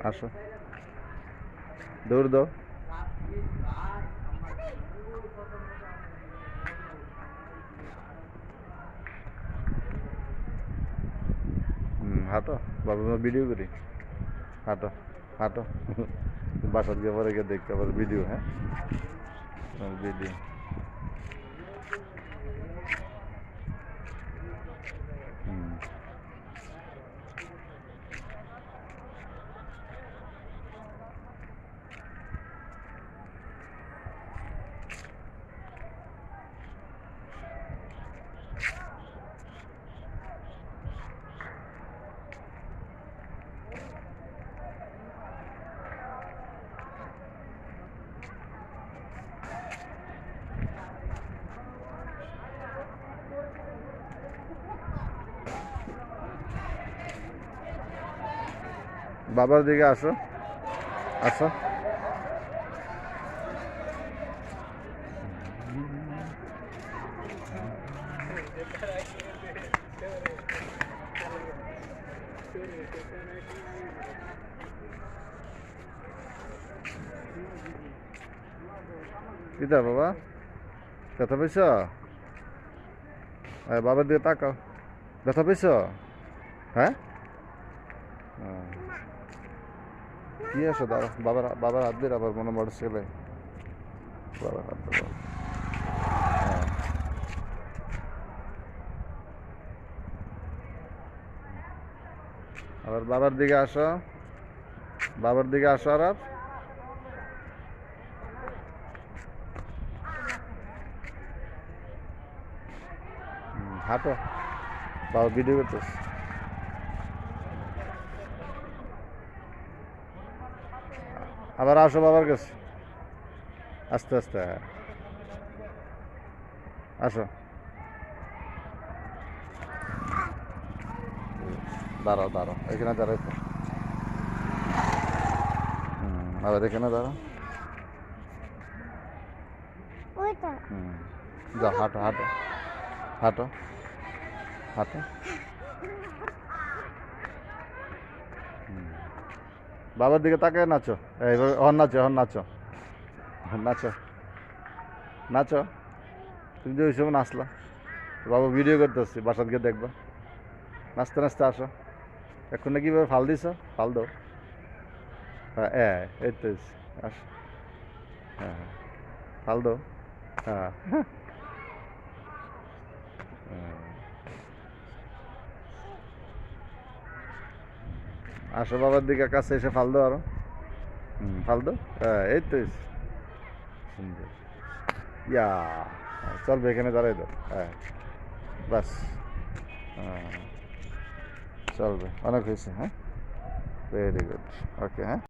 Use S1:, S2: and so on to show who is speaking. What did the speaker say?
S1: আসো, দৌড় দাও। হাঁটো, বাবা মা ভিডিও করি। হাঁটো, হাঁটো। বাসার গিয়ে পরে গিয়ে দেখতে পারো ভিডিও। হ্যাঁ, ভিডিও। বাবার দিকে আসো, আসো। কিতা বাবা, ব্যথা পেয়েছ? বাবার দিকে তাকাও। ব্যথা পেয়েছ? হ্যাঁ, কি আসো দাঁড়া, বাবার হাত দিয়ে আবার মনে মোটর সাইকেলে। বাবার হাত ধরো। আবার বাবার দিকে আসো, বাবার দিকে আসো। আর হাঁটো, বাবা ভিডিও করতেছ। আবার আসো বাবার কাছে, আস্তে আস্তে। আসো, দাঁড়াও দাঁড়াও, এখানে দাঁড়াই তো। আবার এখানে দাঁড়াও। যাও, হাঁটো হাঁটো, হাঁটো হাঁটো। বাবার দিকে তাকায় নাচো, এইভাবে। হন নাচো, হন নাচো, নাচো, নাচো। তুমি যে ওই সময় নাচলা, বাবা ভিডিও করতেছি, বাসার গিয়ে দেখবা। নাচতে নাচতে আসো। এখন না কীভাবে ফাল দিছ, ফাল দাও। হ্যাঁ, এই তো আসো। হ্যাঁ, ফাল দাও। হ্যাঁ, আসো বাবার দিকে, কাছে এসে ফাল দাও আরো। ফাল দাও। হ্যাঁ, এই তো সুন্দর। ইয়া, চলবে, এখানে দাঁড়াই দাও। হ্যাঁ, বাস। হ্যাঁ, চলবে, অনেক হয়েছে। হ্যাঁ, ভেরি গুড। ওকে, হ্যাঁ।